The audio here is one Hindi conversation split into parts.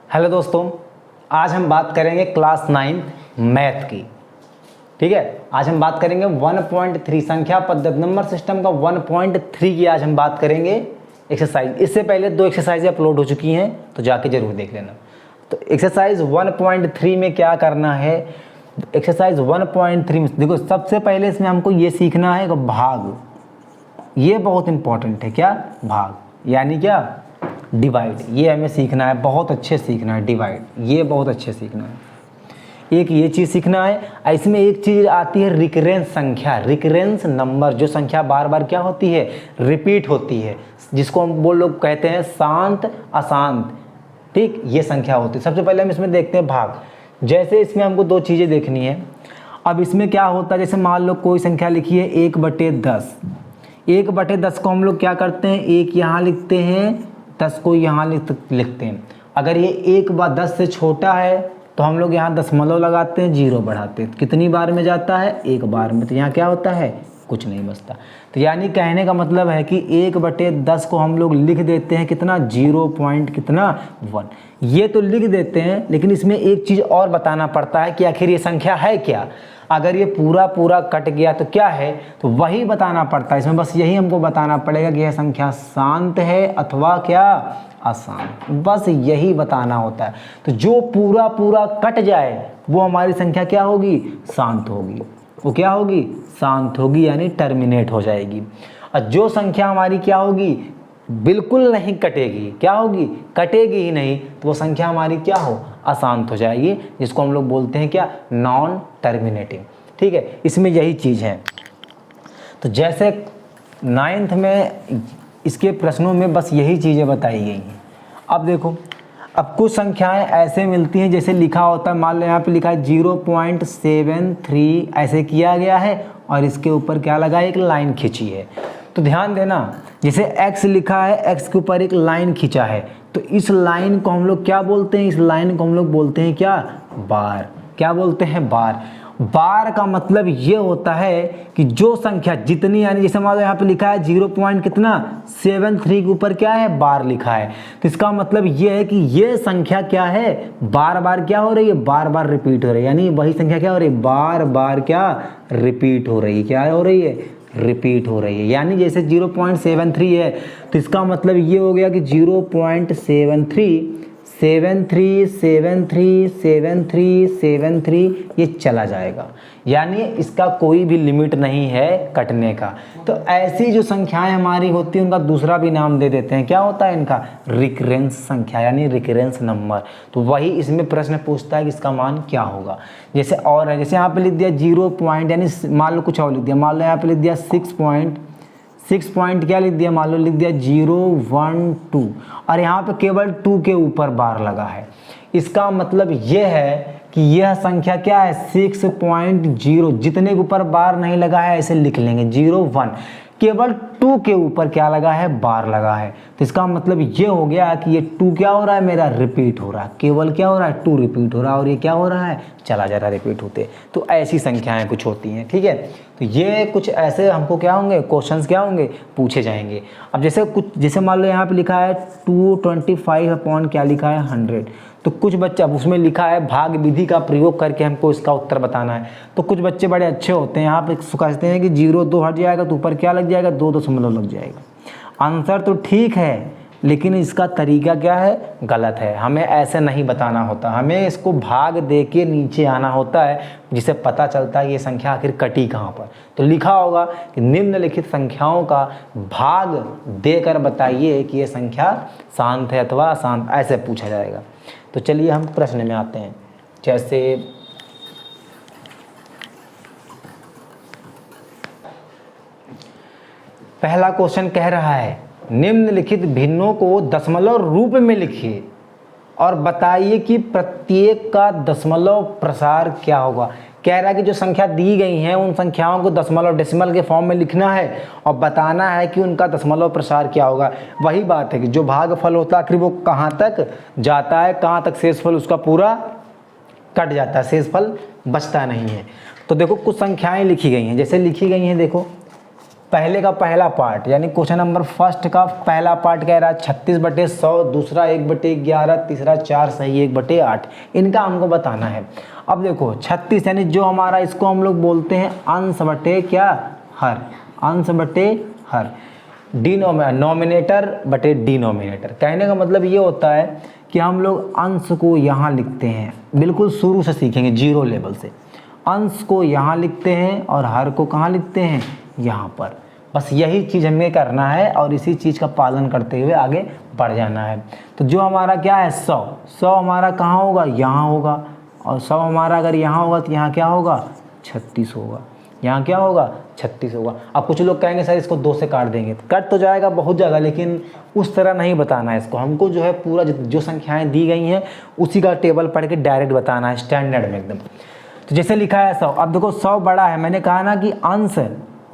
हेलो दोस्तों, आज हम बात करेंगे क्लास 9 मैथ की। ठीक है, आज हम बात करेंगे 1.3 संख्या पद्धति नंबर सिस्टम का 1.3 की आज हम बात करेंगे एक्सरसाइज। इससे पहले 2 एक्सरसाइज अपलोड हो चुकी हैं, तो जाके जरूर देख लेना। तो एक्सरसाइज 1.3 में क्या करना है, एक्सरसाइज 1.3 में देखो, सबसे पहले इसमें हमको ये सीखना है भाग। ये बहुत इंपॉर्टेंट है। क्या? भाग यानी क्या? डिवाइड। ये हमें सीखना है, बहुत अच्छे सीखना है। डिवाइड ये बहुत अच्छे सीखना है। एक ये चीज़ सीखना है। इसमें एक चीज़ आती है रिकरेंस संख्या, रिकरेंस नंबर, जो संख्या बार बार क्या होती है, रिपीट होती है, जिसको हम वो लोग कहते हैं शांत अशांत। ठीक, ये संख्या होती है। सबसे पहले हम इसमें देखते हैं भाग। जैसे इसमें हमको 2 चीज़ें देखनी है। अब इसमें क्या होता है, जैसे मान लो कोई संख्या लिखी है 1/10। 1/10 को हम लोग क्या करते हैं, 1 यहाँ लिखते हैं, 10 को यहाँ लिखते हैं। अगर ये 1/10 से छोटा है तो हम लोग यहाँ दशमलव लगाते हैं, 0 बढ़ाते हैं। कितनी बार में जाता है? 1 बार में। तो यहाँ क्या होता है? कुछ नहीं बचता। तो यानी कहने का मतलब है कि 1/10 को हम लोग लिख देते हैं कितना, 0.1। ये तो लिख देते हैं, लेकिन इसमें एक चीज़ और बताना पड़ता है कि आखिर ये संख्या है क्या। अगर ये पूरा पूरा कट गया तो क्या है, तो वही बताना पड़ता है। इसमें बस यही हमको बताना पड़ेगा कि यह संख्या शांत है अथवा क्या, अशांत। बस यही बताना होता है। तो जो पूरा पूरा कट जाए वो हमारी संख्या क्या होगी, शांत होगी। वो क्या होगी, शांत होगी, यानी टर्मिनेट हो जाएगी। और जो संख्या हमारी क्या होगी, बिल्कुल नहीं कटेगी, क्या होगी, कटेगी ही नहीं, तो वो संख्या हमारी क्या हो, अशांत हो जाएगी, जिसको हम लोग बोलते हैं क्या, नॉन टर्मिनेटिंग। ठीक है, इसमें यही चीज़ है। तो जैसे 9th में इसके प्रश्नों में बस यही चीज़ें बताई गई हैं। अब देखो, अब कुछ संख्याएं ऐसे मिलती हैं, जैसे लिखा होता है, मान लो यहाँ पे लिखा है 0.73, ऐसे किया गया है और इसके ऊपर क्या लगा, एक लाइन खींची है। तो ध्यान देना, जैसे x लिखा है, x के ऊपर एक लाइन खींचा है, तो इस लाइन को हम लोग क्या बोलते हैं, इस लाइन को हम लोग बोलते हैं क्या, बार। क्या बोलते हैं, बार। बार का मतलब ये होता है कि जो संख्या जितनी, यानी जैसे मान लो यहाँ पे लिखा है 0.73 के ऊपर क्या है, बार लिखा है, तो इसका मतलब ये है कि ये संख्या क्या है, बार बार क्या हो रही है, बार बार रिपीट हो रही है। यानी वही संख्या क्या हो रही है, बार बार क्या, रिपीट हो रही है। क्या हो रही है, रिपीट हो रही है। यानी जैसे 0.73 है, तो इसका मतलब ये हो गया कि 0.73 ये चला जाएगा। यानी इसका कोई भी लिमिट नहीं है कटने का। तो ऐसी जो संख्याएं हमारी होती हैं, उनका दूसरा भी नाम दे देते हैं। क्या होता है इनका, रिकरेंस संख्या, यानी रिकरेंस नंबर। तो वही इसमें प्रश्न पूछता है कि इसका मान क्या होगा। जैसे और है, जैसे यहाँ पे लिख दिया 0 पॉइंट, यानी मान लो कुछ और लिख दिया, मान लो यहाँ पे लिख दिया 6 पॉइंट क्या लिख दिया, मान लो लिख दिया 012, और यहाँ पे केवल 2 के ऊपर बार लगा है। इसका मतलब यह है कि यह संख्या क्या है, 6.0, जितने के ऊपर बार नहीं लगा है ऐसे लिख लेंगे, 01, केवल 2 के ऊपर क्या लगा है, बार लगा है। तो इसका मतलब ये हो गया कि ये 2 क्या हो रहा है, मेरा रिपीट हो रहा है, केवल क्या हो रहा है, 2 रिपीट हो रहा है, और ये क्या हो रहा है, चला जा रहा है रिपीट होते। तो ऐसी संख्याएं कुछ होती हैं। ठीक है, तो ये कुछ ऐसे हमको क्या होंगे, क्वेश्चंस क्या होंगे, पूछे जाएंगे। अब जैसे कुछ, जैसे मान लो यहाँ पे लिखा है 225 अपॉन क्या लिखा है, 100, तो कुछ बच्चे, अब उसमें लिखा है भाग विधि का प्रयोग करके हमको इसका उत्तर बताना है। तो कुछ बच्चे बड़े अच्छे होते हैं, यहाँ पे कहते हैं कि 0 हट जाएगा तो ऊपर क्या लग जाएगा, 2 दशमलव लग जाएगा। आंसर तो ठीक है, लेकिन इसका तरीका क्या है, गलत है। हमें ऐसे नहीं बताना होता, हमें इसको भाग दे के नीचे आना होता है, जिससे पता चलता है ये संख्या आखिर कटी कहाँ पर। तो लिखा होगा कि निम्नलिखित संख्याओं का भाग देकर बताइए कि ये संख्या शांत है अथवा अशांत, ऐसे पूछा जाएगा। तो चलिए हम प्रश्न में आते हैं। जैसे पहला क्वेश्चन कह रहा है, निम्नलिखित भिन्नों को दशमलव रूप में लिखिए और बताइए कि प्रत्येक का दशमलव प्रसार क्या होगा। कह रहा है कि जो संख्या दी गई हैं उन संख्याओं को दशमलव डेसिमल के फॉर्म में लिखना है और बताना है कि उनका दशमलव प्रसार क्या होगा। वही बात है कि जो भागफल होता है आखिर वो कहाँ तक जाता है, कहाँ तक शेषफल उसका पूरा कट जाता है, शेषफल बचता नहीं है। तो देखो कुछ संख्याएं लिखी गई हैं, जैसे लिखी गई हैं देखो, पहले का पहला पार्ट यानी क्वेश्चन नंबर फर्स्ट का पहला पार्ट कह रहा है 36/100, दूसरा 1/11, तीसरा 4 सही 1/8, इनका हमको बताना है। अब देखो 36 यानी जो हमारा, इसको हम लोग बोलते हैं अंश बटे क्या, हर, अंश बटे हर, नॉमिनेटर बटे डिनोमिनेटर। कहने का मतलब ये होता है कि हम लोग अंश को यहाँ लिखते हैं, बिल्कुल शुरू से सीखेंगे जीरो लेवल से, अंश को यहाँ लिखते हैं और हर को कहाँ लिखते हैं, यहाँ पर। बस यही चीज़ हमें करना है और इसी चीज़ का पालन करते हुए आगे बढ़ जाना है। तो जो हमारा क्या है 100 हमारा कहाँ होगा, यहाँ होगा, और 100 हमारा अगर यहाँ होगा तो यहाँ क्या होगा, 36 होगा, यहाँ क्या होगा, 36 होगा। अब कुछ लोग कहेंगे सर इसको 2 से काट देंगे, तो कट तो जाएगा बहुत ज़्यादा, लेकिन उस तरह नहीं बताना है इसको, हमको जो है पूरा जो संख्याएँ दी गई हैं उसी का टेबल पढ़ के डायरेक्ट बताना है स्टैंडर्ड में एकदम। तो जैसे लिखा है 100, अब देखो 100 बड़ा है, मैंने कहा ना कि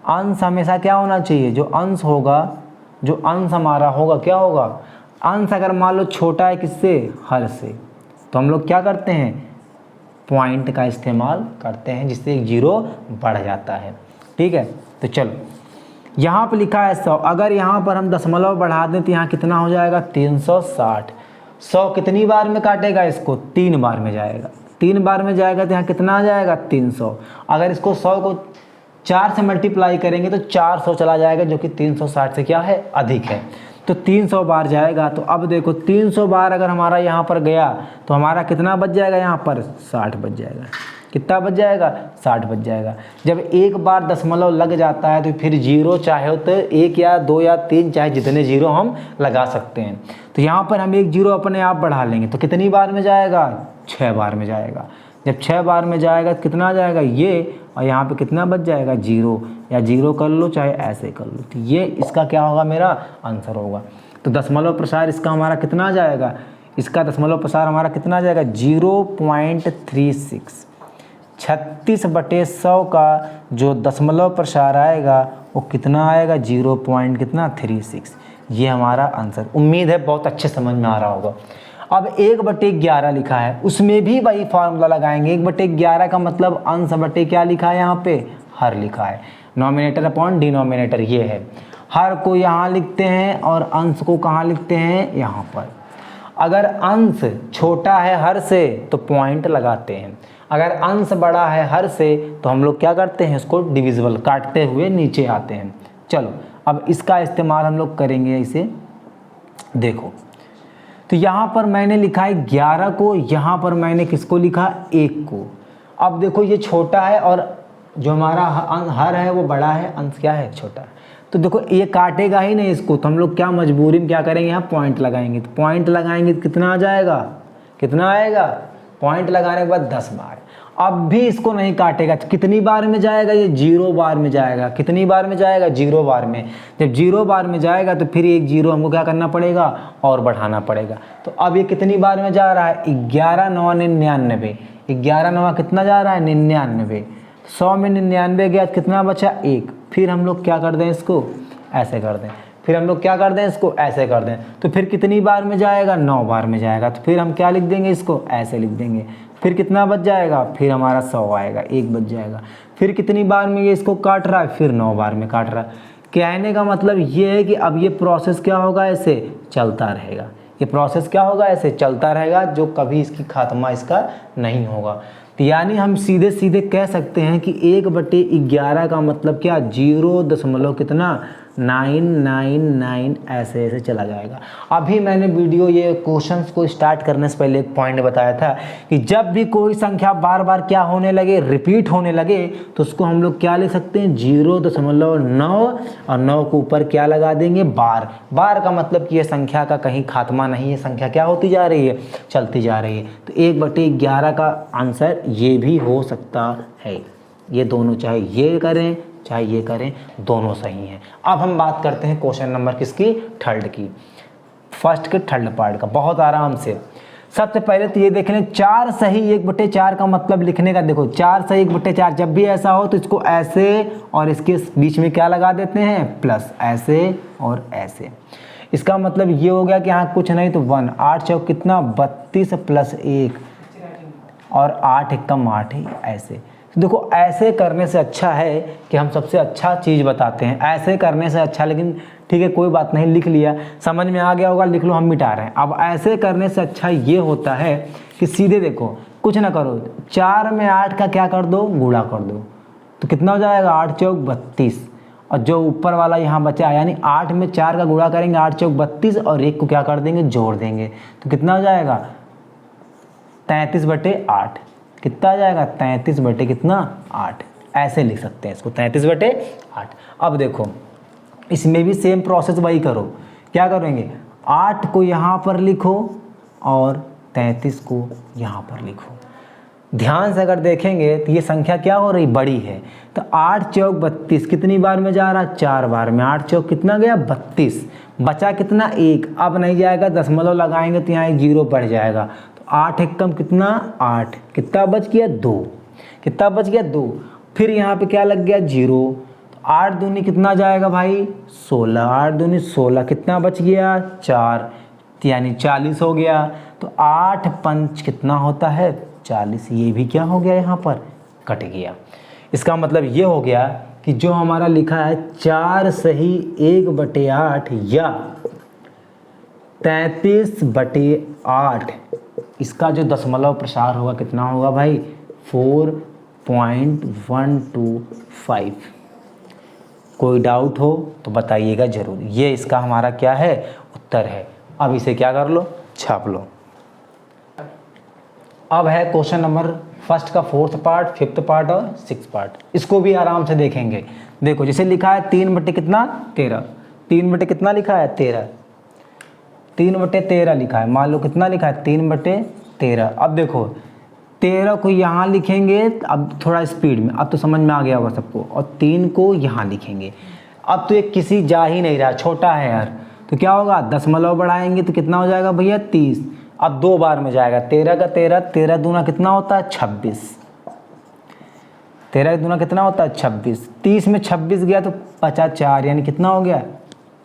अंश हमेशा क्या होना चाहिए, जो अंश होगा, जो अंश हमारा होगा क्या होगा, अंश अगर मान लो छोटा है किससे, हर से, तो हम लोग क्या करते हैं, पॉइंट का इस्तेमाल करते हैं, जिससे एक जीरो बढ़ जाता है। ठीक है, तो चलो यहाँ पे लिखा है 100, अगर यहाँ पर हम दशमलव बढ़ा दें तो यहाँ कितना हो जाएगा, 360। 100 कितनी बार में काटेगा इसको, 3 बार में जाएगा, 3 बार में जाएगा तो यहाँ कितना आ जाएगा, 300। अगर इसको 100 को 4 से मल्टीप्लाई करेंगे तो 400 चला जाएगा, जो कि 360 से क्या है, अधिक है, तो 300 बार जाएगा। तो अब देखो 300 बार अगर हमारा यहाँ पर गया तो हमारा कितना बच जाएगा, यहाँ पर 60 बच जाएगा। कितना बच जाएगा, 60 बच जाएगा। जब एक बार दशमलव लग जाता है तो फिर जीरो चाहे हो तो 1 या 2 या 3 चाहे जितने जीरो हम लगा सकते हैं। तो यहाँ पर हम एक जीरो अपने आप बढ़ा लेंगे तो कितनी बार में जाएगा, 6 बार में जाएगा। जब 6 बार में जाएगा तो कितना आ जाएगा ये, और यहाँ पे कितना बच जाएगा, जीरो, या जीरो कर लो चाहे ऐसे कर लो, तो ये इसका क्या होगा, मेरा आंसर होगा। तो दशमलव प्रसार इसका हमारा कितना आ जाएगा, इसका दशमलव प्रसार हमारा कितना आ जाएगा, 0.36। 36/100 का जो दशमलव प्रसार आएगा वो कितना आएगा, 0.36। ये हमारा आंसर। उम्मीद है बहुत अच्छे समझ में आ रहा होगा। अब 1/11 लिखा है, उसमें भी वही फार्मूला लगाएंगे। 1/11 का मतलब अंश बटे क्या लिखा है, यहाँ पे हर लिखा है, नॉमिनेटर अपॉन डिनोमिनेटर ये है। हर को यहाँ लिखते हैं और अंश को कहाँ लिखते हैं, यहाँ पर। अगर अंश छोटा है हर से तो पॉइंट लगाते हैं, अगर अंश बड़ा है हर से तो हम लोग क्या करते हैं, इसको डिविजिबल काटते हुए नीचे आते हैं। चलो अब इसका इस्तेमाल हम लोग करेंगे। इसे देखो तो यहाँ पर मैंने लिखा है 11 को, यहाँ पर मैंने किसको लिखा, 1 को। अब देखो ये छोटा है और जो हमारा हर है वो बड़ा है, अंश क्या है, छोटा है। तो देखो ये काटेगा ही नहीं इसको, तो हम लोग क्या मजबूरी में क्या करेंगे, यहाँ पॉइंट लगाएंगे। तो पॉइंट लगाएंगे तो कितना आ जाएगा, कितना आएगा, पॉइंट लगाने के बाद 10 बार। अब भी इसको नहीं काटेगा तो कितनी बार में जाएगा, ये 0 बार में जाएगा। कितनी बार में जाएगा, 0 बार में। जब 0 बार में जाएगा तो फिर एक जीरो हमको क्या करना पड़ेगा, और बढ़ाना पड़ेगा। तो अब ये कितनी बार में जा रहा है, 11 9 99। 11 9 कितना जा रहा है, 99। 100 में 99 गया तो कितना बचा, 1। फिर हम लोग क्या कर दें, इसको ऐसे कर दें। फिर हम लोग क्या कर दें, इसको ऐसे कर दें। तो फिर कितनी बार में जाएगा, 9 बार में जाएगा। तो फिर हम क्या लिख देंगे, इसको ऐसे लिख देंगे। फिर कितना बच जाएगा, फिर हमारा 100 आएगा, 1 बच जाएगा। फिर कितनी बार में ये इसको काट रहा है, फिर 9 बार में काट रहा है। कहने का मतलब ये है कि अब ये प्रोसेस क्या होगा, ऐसे चलता रहेगा। ये प्रोसेस क्या होगा, ऐसे चलता रहेगा, जो कभी इसकी खात्मा इसका नहीं होगा। तो यानी हम सीधे सीधे कह सकते हैं कि 1/11 का मतलब क्या, 0 कितना 999 ऐसे ऐसे चला जाएगा। अभी मैंने वीडियो ये क्वेश्चंस को स्टार्ट करने से पहले एक पॉइंट बताया था कि जब भी कोई संख्या बार बार क्या होने लगे, रिपीट होने लगे, तो उसको हम लोग क्या ले सकते हैं, 0.9 और 9 के ऊपर क्या लगा देंगे, बार। बार का मतलब कि ये संख्या का कहीं खात्मा नहीं है, संख्या क्या होती जा रही है, चलती जा रही है। तो 1/11 का आंसर ये भी हो सकता है। ये दोनों, चाहे ये करें चाहे ये करें, दोनों सही हैं। अब हम बात करते हैं क्वेश्चन नंबर किसकी, थर्ड की, फर्स्ट के थर्ड पार्ट का, बहुत आराम से। सबसे पहले तो ये देख लें, 4 सही 1/4 का मतलब लिखने का। देखो 4 सही 1/4, जब भी ऐसा हो तो इसको ऐसे और इसके बीच में क्या लगा देते हैं, प्लस, ऐसे और ऐसे। इसका मतलब ये हो गया कि यहाँ कुछ नहीं तो 1, 8 चौक कितना 32 + 1 और 8 एकम 8 ही, ऐसे। देखो ऐसे करने से अच्छा है कि हम सबसे अच्छा चीज़ बताते हैं, ऐसे करने से अच्छा, लेकिन ठीक है कोई बात नहीं, लिख लिया, समझ में आ गया होगा, लिख लो, हम मिटा रहे हैं। अब ऐसे करने से अच्छा ये होता है कि सीधे देखो, कुछ ना करो, 4 में 8 का क्या कर दो, गुणा कर दो, तो कितना हो जाएगा, 8 चौक 32, और जो ऊपर वाला यहाँ बचा यानी 8 में 4 का गुणा करेंगे, 8 चौक 32, और 1 को क्या कर देंगे, जोड़ देंगे, तो कितना हो जाएगा, 33/8। कितना आ जाएगा, 33 बटे कितना, 8। ऐसे लिख सकते हैं इसको, 33/8। अब देखो इसमें भी सेम प्रोसेस वही करो, क्या करेंगे, 8 को यहाँ पर लिखो और 33 को यहाँ पर लिखो। ध्यान से अगर देखेंगे तो ये संख्या क्या हो रही, बड़ी है, तो 8 चौक 32 कितनी बार में जा रहा, 4 बार में, 8 चौक कितना गया, 32, बचा कितना, 1, अब नहीं जाएगा, दशमलव लगाएंगे तो यहाँ 0 बढ़ जाएगा, तो 8 एक कम कितना, 8, कितना बच गया, 2, कितना बच गया, 2, फिर यहाँ पे क्या लग गया, 0, तो 8 दूनी कितना जाएगा भाई, 16, 8 दूनी 16, कितना बच गया, 4, यानी 40 हो गया, तो 8 पंच कितना होता है, 40, ये भी क्या हो गया, यहाँ पर कट गया। इसका मतलब ये हो गया कि जो हमारा लिखा है 4 सही 1/8 या 33/8, इसका जो दशमलव प्रसार होगा कितना होगा भाई, 4.125। कोई डाउट हो तो बताइएगा ज़रूर, ये इसका हमारा क्या है, उत्तर है। अब इसे क्या कर लो, छाप लो। अब है क्वेश्चन नंबर फर्स्ट का 4th पार्ट, 5th पार्ट और 6th पार्ट, इसको भी आराम से देखेंगे। देखो जैसे लिखा है 3 बटे कितना, 13, 3 बटे कितना लिखा है, 13, 3/13 लिखा है, मान लो कितना लिखा है, 3/13। अब देखो 13 को यहाँ लिखेंगे, अब थोड़ा स्पीड में, अब तो समझ में आ गया होगा सबको, और 3 को यहाँ लिखेंगे। अब तो ये किसी जा ही नहीं रहा, छोटा है यार, तो क्या होगा, दशमलव बढ़ाएंगे तो कितना हो जाएगा भैया, 30, अब 2 बार में जाएगा, 13 का 13, 13 दूना कितना होता है, 26, 13 दूना कितना होता है, 26, 30 में 26 गया तो बचा 4, यानी कितना हो गया,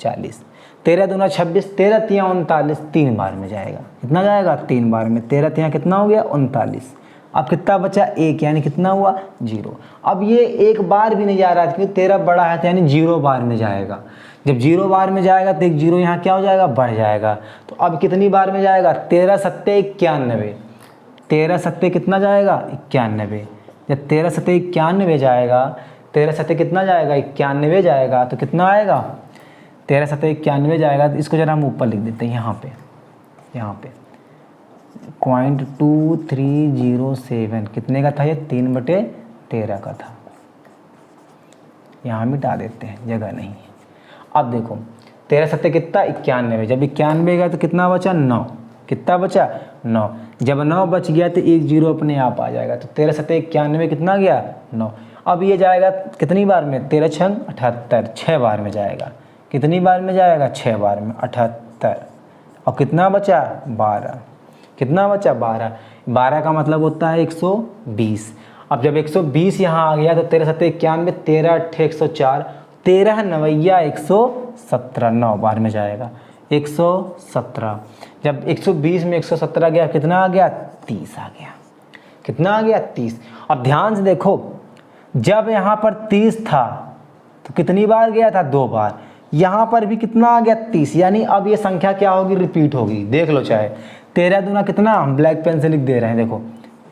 40, 13 दूना 26, 13 तिया 39, 3 बार में जाएगा, कितना जाएगा, 3 बार में, 13 तिया कितना हो गया, 39, अब कितना बचा, 1, यानी कितना हुआ, 0। अब ये 1 बार भी नहीं जा रहा है क्योंकि 13 बड़ा है, तो यानी 0 बार में जाएगा। जब 0 बार में जाएगा तो एक 0 यहाँ क्या हो जाएगा, बढ़ जाएगा। तो अब कितनी बार में जाएगा, 13 सत्ते 91, 13 सत्ते कितना जाएगा, 91। जब 13 सत्ते 91 जाएगा, 13 सत्ते कितना जाएगा, 91 जाएगा, तो कितना आएगा, 13 सत्ते 91 जाएगा। तो इसको जरा हम ऊपर लिख देते हैं, यहाँ पे 0.2307 कितने का था, ये 3/13 का था, यहाँ मिटा देते हैं, जगह नहीं है। अब देखो 13 सत्ते कितना, 91, जब 91 गया तो कितना बचा, 9, कितना बचा, 9, जब 9 बच गया तो 1 0 अपने आप आ जाएगा, तो 13 सत्ते 91 कितना गया, 9। अब ये जाएगा कितनी बार में, 13 छंग 78, 6 बार में जाएगा, कितनी बार में जाएगा, 6 बार में, 78, और कितना बचा, 12, कितना बचा, 12, 12 का मतलब होता है 120। अब जब 120 यहाँ आ गया तो 13 सत्ते 91, 13 8 104, 13 नवैया 117, 9 बार में जाएगा, 117। जब 120 में 117 गया, कितना आ गया, 30 आ गया, कितना आ गया, 30। अब ध्यान से देखो, जब यहाँ पर 30 था तो कितनी बार गया था, 2 बार, यहाँ पर भी कितना आ गया, 30, यानी अब ये संख्या क्या होगी, रिपीट होगी। देख लो चाहे, 13 दूना कितना, हम ब्लैक पेन से लिख दे रहे हैं, देखो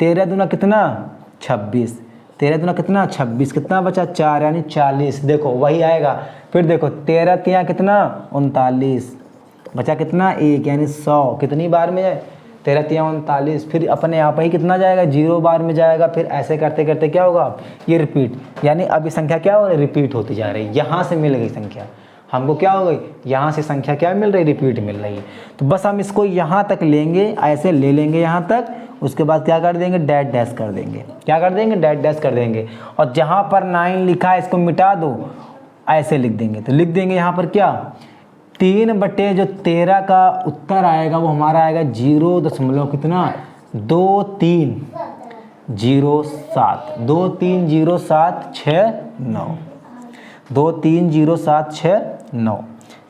13 दूना कितना, 26, 13 दूना कितना, 26, कितना बचा, 4, यानी 40, देखो वही आएगा। फिर देखो 13 तिया कितना, 39, बचा कितना, 1, यानी 100, कितनी बार में जाए, 13 तिया 39, फिर अपने आप ही कितना जाएगा, 0 बार में जाएगा। फिर ऐसे करते करते क्या होगा, ये रिपीट, यानी अब ये संख्या क्या हो रही, रिपीट होती जा रही है। यहाँ से मिल गई संख्या हमको, क्या हो गई, यहाँ से संख्या क्या मिल रही, रिपीट मिल रही है। तो बस हम इसको यहाँ तक लेंगे, ऐसे ले लेंगे यहाँ तक, उसके बाद क्या कर देंगे, डैश डैश कर देंगे, क्या कर देंगे, डैश डैश कर देंगे। और जहाँ पर 9 लिखा है इसको मिटा दो, ऐसे लिख देंगे। तो लिख देंगे यहाँ पर क्या, 3/13 का उत्तर आएगा वो हमारा आएगा 0 कितना, 2307, 230769, 230769,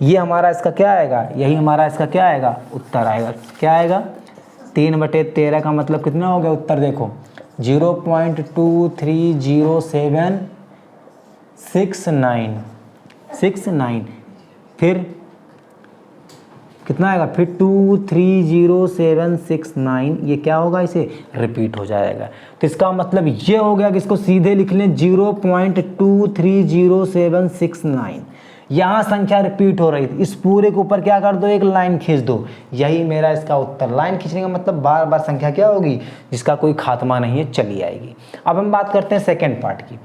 ये हमारा इसका क्या आएगा, यही हमारा इसका क्या आएगा, उत्तर आएगा। क्या आएगा, 3/13 का मतलब कितना हो गया उत्तर, देखो 0.230769 फिर कितना आएगा, फिर 230769, ये क्या होगा, इसे रिपीट हो जाएगा। तो इसका मतलब ये हो गया कि इसको सीधे लिख लें 0.230769। यहाँ संख्या रिपीट हो रही थी, इस पूरे के ऊपर क्या कर दो, एक लाइन खींच दो, यही मेरा इसका उत्तर। लाइन खींचने का मतलब बार बार संख्या क्या होगी, जिसका कोई खात्मा नहीं है, चली आएगी। अब हम बात करते हैं सेकेंड पार्ट की।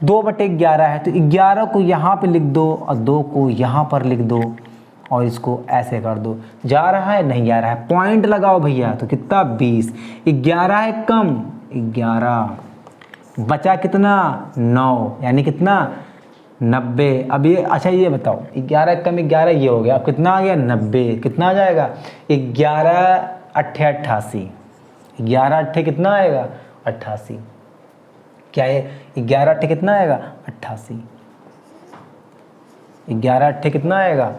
2/11 है तो 11 को यहाँ पे लिख दो और 2 को यहाँ पर लिख दो और इसको ऐसे कर दो। जा रहा है, नहीं जा रहा है, पॉइंट लगाओ भैया। तो कितना, 20। 11 है कम, 11 बचा कितना, 9, यानी कितना, 90। अब ये अच्छा ये बताओ, 11 कम 11 ये हो गया, अब कितना आ गया, 90। कितना आ जाएगा, 11 अट्ठे 88, 11 अट्ठे कितना आएगा, 88। क्या है, 11 अट्ठे कितना आएगा, 88। 11 अट्ठे कितना आएगा,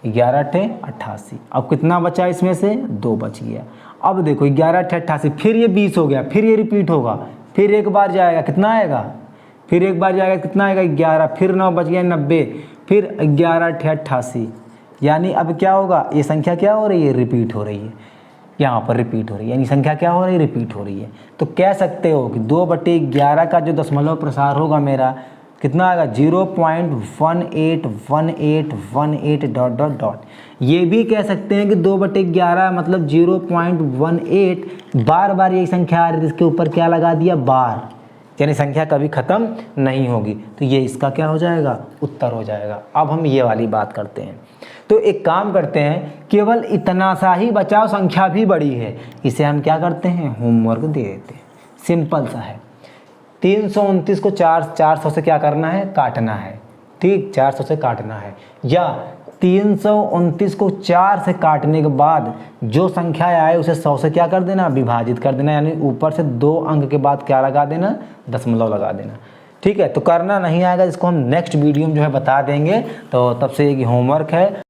11 अट्ठे 88। अब कितना बचा इसमें से, 2 बच गया। अब देखो 11 अट्ठे 88, फिर ये 20 हो गया, फिर ये रिपीट होगा, फिर एक बार जाएगा, कितना आएगा, फिर एक बार जाएगा, कितना आएगा, 11, फिर 9 बच गया, 90, फिर 11 अट्ठे 88। यानी अब क्या होगा, ये संख्या क्या हो रही है, रिपीट हो रही है, यहाँ पर रिपीट हो रही है, यानी संख्या क्या हो रही है, रिपीट हो रही है। तो कह सकते हो कि 2/11 का जो दशमलव प्रसार होगा मेरा, कितना आएगा, 0.181818 डॉट डॉट डॉट। ये भी कह सकते हैं कि 2/11 मतलब 0.18, बार बार यही संख्या आ रही है, इसके ऊपर क्या लगा दिया, बार, यानी संख्या कभी ख़त्म नहीं होगी। तो ये इसका क्या हो जाएगा, उत्तर हो जाएगा। अब हम ये वाली बात करते हैं। तो एक काम करते हैं, केवल इतना सा ही बचाव, संख्या भी बड़ी है, इसे हम क्या करते हैं, होमवर्क दे देते हैं। सिंपल सा है, 329 को 400 से क्या करना है, काटना है, ठीक, 400 से काटना है। या 329 को 4 से काटने के बाद जो संख्या आए उसे 100 से क्या कर देना, विभाजित कर देना, यानी ऊपर से 2 अंक के बाद क्या लगा देना, दशमलव लगा देना। ठीक है, तो करना नहीं आएगा, इसको हम नेक्स्ट वीडियो में जो है बता देंगे। तो तब से ये होमवर्क है।